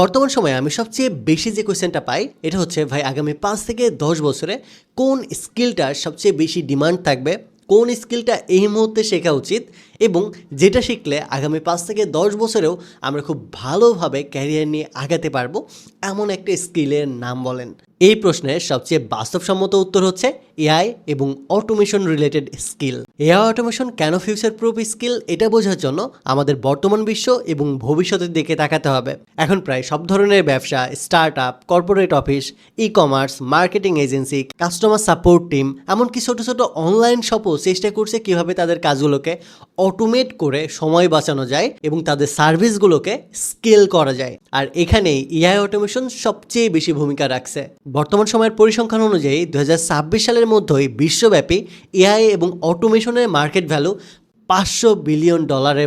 বর্তমান সময়ে আমি সবচেয়ে বেশি যে কোয়েশ্চেনটা পাই এটা হচ্ছে ভাই আগামী 5 থেকে 10 বছরে কোন স্কিলটার সবচেয়ে বেশি ডিমান্ড থাকবে, কোন স্কিলটা এই মুহূর্তে শেখা উচিত এবং যেটা শিখলে আগামী 5 থেকে 10 বছরেও আমরা খুব ভালোভাবে ক্যারিয়ার নিয়ে আগাতে পারবো এমন একটা স্কিলের নাম বলেন। এই প্রশ্নের সবচেয়ে বাস্তবসম্মত উত্তর হচ্ছে এআই এবং automation related skill. AI automation কেন ফিউচার প্রুফ স্কিল এটা বোঝার জন্য আমাদের বর্তমান বিশ্ব এবং ভবিষ্যতের দিকে তাকাতে হবে। এখন প্রায় সব ধরনের ব্যবসা, start up, corporate office, e commerce, marketing agency, customer support team, এমনকি ছোটো ছোটো অনলাইন শপও চেষ্টা করছে কীভাবে তাদের কাজগুলোকে অটোমেট করে সময় বাঁচানো যায় এবং তাদের সার্ভিসগুলোকে স্কেল করা যায়। আর এখানেই এআই অটোমেশন সবচেয়ে বেশি ভূমিকা রাখছে। বর্তমান সময়ের পরিসংখ্যান অনুযায়ী 2026 সালের মধ্যেই বিশ্বব্যাপী এআই এবং অটোমেশনের মার্কেট ভ্যালু $500 বিলিয়ন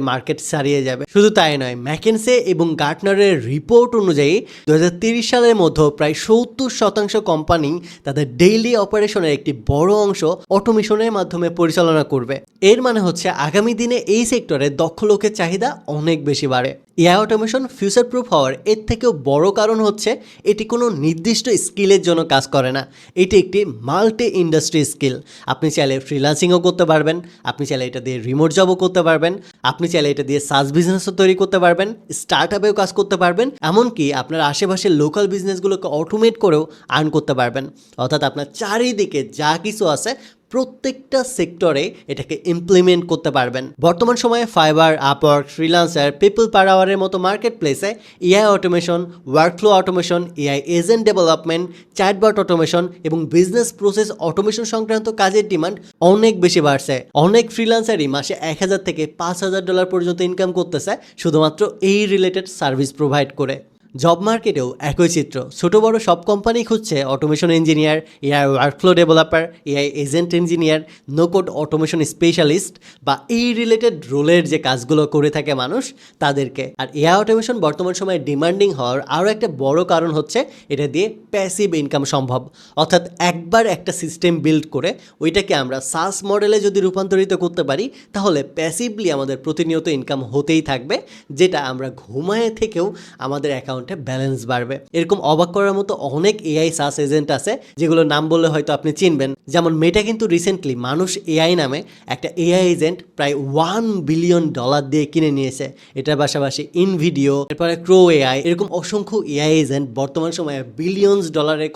মার্কেট ছাড়িয়ে যাবে। শুধু তাই নয়, ম্যাকেনসে এবং গার্টনারের রিপোর্ট অনুযায়ী 2030 সালের মধ্যে প্রায় 70% কোম্পানি তাদের ডেইলি অপারেশনের একটি বড় অংশ অটোমেশনের মাধ্যমে পরিচালনা করবে। এর মানে হচ্ছে আগামী দিনে এই সেক্টরে দক্ষ লোকের চাহিদা অনেক বেশি বাড়ে। এআই অটোমেশন ফিউচার প্রুফ হওয়ার এর থেকেও বড় কারণ হচ্ছে এটি কোনো নির্দিষ্ট স্কিলের জন্য কাজ করে না, এটি একটি মাল্টি ইন্ডাস্ট্রি স্কিল। আপনি চাইলে ফ্রিল্যান্সিংও করতে পারবেন, আপনি চাইলে এটা দিয়ে রিমোট জবও করতে পারবেন, আপনি চাইলে এটা দিয়ে সাস বিজনেসও তৈরি করতে পারবেন, স্টার্ট আপেও কাজ করতে পারবেন, এমনকি আপনার আশেপাশের লোকাল বিজনেসগুলোকে অটোমেট করেও আর্ন করতে পারবেন। অর্থাৎ আপনার চারিদিকে যা কিছু আছে প্রত্যেকটা সেক্টরে এটাকে ইমপ্লিমেন্ট করতে পারবেন। বর্তমান সময়ে Fiverr, Upwork, freelancer, people per আওয়ারের মতো market place AI automation, workflow automation, AI agent development, chatbot automation এবং বিজনেস প্রসেস অটোমেশন সংক্রান্ত কাজের ডিমান্ড অনেক বেশি বাড়ছে। অনেক ফ্রিল্যান্সারই মাসে $1,000 থেকে $5,000 পর্যন্ত ইনকাম করতেছে শুধুমাত্র এই রিলেটেড সার্ভিস প্রোভাইড করে। জব মার্কেটেও একই চিত্র। ছোট বড় সব কোম্পানি খুঁজছে automation engineer, AI workflow developer, AI agent engineer, no code automation specialist বা এই রিলেটেড রোলের যে কাজগুলো করে থাকে মানুষ তাদেরকে। আর এআই অটোমেশন বর্তমান সময়ে ডিমান্ডিং হওয়ার আরও একটা বড় কারণ হচ্ছে এটা দিয়ে প্যাসিভ ইনকাম সম্ভব। অর্থাৎ একবার একটা সিস্টেম বিল্ড করে ওইটাকে আমরা সাস মডেলে যদি রূপান্তরিত করতে পারি তাহলে প্যাসিভলি আমাদের প্রতিনিয়ত ইনকাম হতেই থাকবে, যেটা আমরা ঘুমায়ে থেকেও আমাদের অ্যাকাউন্টে ব্যালেন্স বাড়বে। এরকম অবাক করার মতো অনেক এআই সাস এজেন্ট আছে যেগুলোর নাম বললে হয়তো আপনি চিনবেন। যেমন মেটা কিন্তু রিসেন্টলি মানুষ এআই নামে একটা এআই এজেন্ট প্রায় $1 বিলিয়ন দিয়ে কিনে নিয়েছে। এটার পাশাপাশি ইনভিডিও, এরপরে ক্রো এআই, এরকম অসংখ্য এআই এজেন্ট বর্তমান সময়ে $বিলিয়নস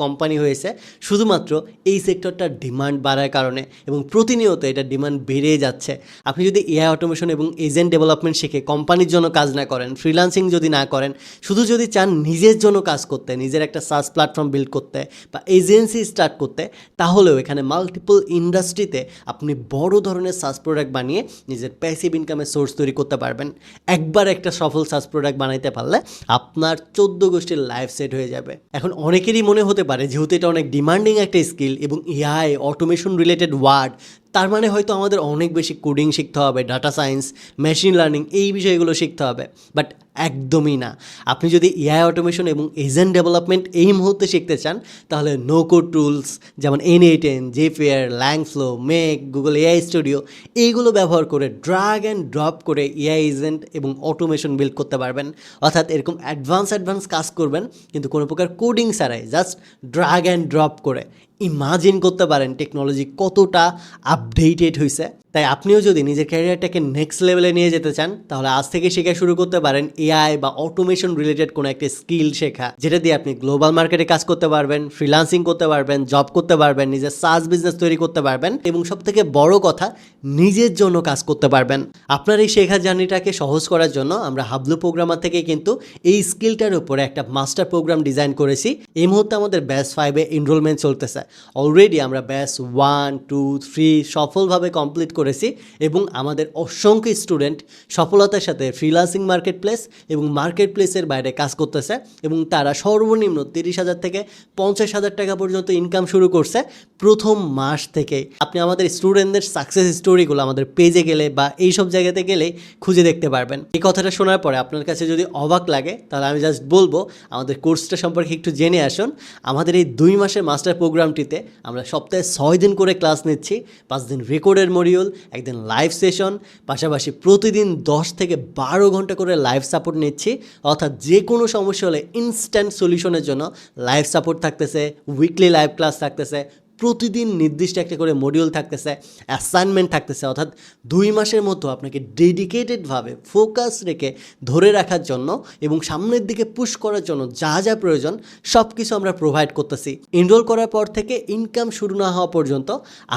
কোম্পানি হয়েছে শুধুমাত্র এই সেক্টরটার ডিমান্ড বাড়ার কারণে, এবং প্রতিনিয়ত এটা ডিমান্ড বেড়ে যাচ্ছে। আপনি যদি এআই অটোমেশন এবং এজেন্ট ডেভেলপমেন্ট শিখে কোম্পানির জন্য কাজ না করেন, ফ্রিল্যান্সিং যদি না করেন, শুধু যদি চান নিজের জন্য কাজ করতে, নিজের একটা সাস প্ল্যাটফর্ম বিল্ড করতে বা এজেন্সি স্টার্ট করতে, তাহলেও এখানে মাল্টিপল ইন্ডাস্ট্রিতে আপনি বড় ধরনের সাস প্রোডাক্ট বানিয়ে নিজের প্যাসিভ ইনকামের সোর্স তৈরি করতে পারবেন। একবার একটা সফল সাস প্রোডাক্ট বানাইতে পারলে আপনার 14 গোষ্ঠীর লাইফ সেট হয়ে যাবে। এখন অনেকেরই মনে হতে পারে যেহেতু এটা অনেক ডিমান্ডিং একটা স্কিল এবং এআই অটোমেশন রিলেটেড ওয়ার্ড, তার মানে হয়তো আমাদের অনেক বেশি কোডিং শিখতে হবে, ডাটা সায়েন্স, মেশিন লার্নিং, এই বিষয়গুলো শিখতে হবে। বাট একদমই না। আপনি যদি এআই অটোমেশন এবং এজেন্ট ডেভেলপমেন্ট এই মুহূর্তে শিখতে চান তাহলে নো কোড টুলস যেমন N8N, জেফেয়ার, Langflow, Make, Google AI studio এইগুলো ব্যবহার করে ড্রাগ অ্যান্ড ড্রপ করে এআই এজেন্ট এবং অটোমেশন বিল্ড করতে পারবেন। অর্থাৎ এরকম অ্যাডভান্স কাজ করবেন কিন্তু কোনো প্রকার কোডিং ছাড়াই, জাস্ট ড্রাগ অ্যান্ড ড্রপ করে। ইমাজিন করতে পারেন টেকনোলজি কতটা আপডেটেড হয়েছে। তাই আপনিও যদি নিজের ক্যারিয়ারটাকে নেক্সট লেভেলে নিয়ে যেতে চান তাহলে আজ থেকে শেখা শুরু করতে পারেন এআই বা অটোমেশন রিলেটেড কোনো একটা স্কিল শেখা, যেটা দিয়ে আপনি গ্লোবাল মার্কেটে কাজ করতে পারবেন, ফ্রিল্যান্সিং করতে পারবেন, জব করতে পারবেন, নিজের সাস বিজনেস তৈরি করতে পারবেন এবং সবথেকে বড় কথা নিজের জন্য কাজ করতে পারবেন। আপনার এই শেখার জার্নিটাকে সহজ করার জন্য আমরা হাবলু প্রোগ্রামার থেকে কিন্তু এই স্কিলটার উপরে একটা মাস্টার প্রোগ্রাম ডিজাইন করেছি। এই মুহূর্তে আমাদের ব্যাচ 5-এ এনরোলমেন্ট চলতেছে। অলরেডি আমরা ব্যাচ 1, 2, 3 সফলভাবে কমপ্লিট করেছি এবং আমাদের অসংখ্য স্টুডেন্ট সফলতার সাথে ফ্রিল্যান্সিং মার্কেট প্লেস এবং মার্কেট প্লেসের বাইরে কাজ করতেছে এবং তারা সর্বনিম্ন 30,000 থেকে 50,000 টাকা পর্যন্ত ইনকাম শুরু করছে প্রথম মাস থেকে। আপনি আমাদের স্টুডেন্টদের সাকসেস স্টোরিগুলো আমাদের পেজে গেলে বা এইসব জায়গাতে গেলেই খুঁজে দেখতে পারবেন। এই কথাটা শোনার পরে আপনার কাছে যদি অবাক লাগে তাহলে আমি জাস্ট বলবো আমাদের কোর্সটা সম্পর্কে একটু জেনে আসুন। আমাদের এই 2 মাসের মাস্টার প্রোগ্রামটিতে আমরা সপ্তাহে 6 দিন করে ক্লাস নিচ্ছি, 5 দিন রেকর্ডের মডিউল একদিন লাইভ সেশন, পাশাপাশি প্রতিদিন 10 থেকে 12 ঘন্টা করে লাইভ সাপোর্ট নিচ্ছি। অর্থাৎ যে কোনো সমস্যা হলে ইনস্ট্যান্ট সলিউশনের জন্য লাইভ সাপোর্ট থাকতেছে, উইকলি লাইভ ক্লাস থাকতেছে, প্রতিদিন নির্দিষ্ট একটা করে মডিউল থাকতেছে, অ্যাসাইনমেন্ট থাকতেছে। অর্থাৎ 2 মাসের মধ্যে আপনাকে ডেডিকেটেডভাবে ফোকাস রেখে ধরে রাখার জন্য এবং সামনের দিকে পুশ করার জন্য যা যা প্রয়োজন সব কিছু আমরা প্রোভাইড করতেছি। এনরোল করার পর থেকে ইনকাম শুরু না হওয়া পর্যন্ত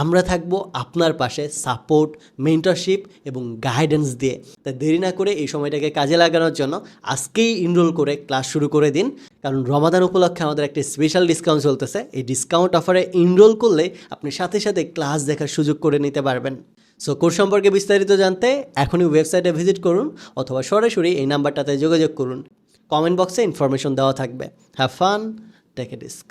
আমরা থাকবো আপনার পাশে সাপোর্ট, মেন্টরশিপ এবং গাইডেন্স দিয়ে। তাই দেরি না করে এই সময়টাকে কাজে লাগানোর জন্য আজকেই এনরোল করে ক্লাস শুরু করে দিন। কারণ রমাদান উপলক্ষে আমাদের একটা স্পেশাল ডিসকাউন্ট চলতেছে। এই ডিসকাউন্ট অফারে এনরোল করলে আপনি সাথে সাথে ক্লাস দেখার সুযোগ করে নিতে পারবেন। সো কোর্স সম্পর্কে বিস্তারিত জানতে এখনই ওয়েবসাইটে ভিজিট করুন অথবা সরাসরি এই নাম্বারটাতে যোগাযোগ করুন। কমেন্ট বক্সে ইনফরমেশন দেওয়া থাকবে। Have fun, take a risk.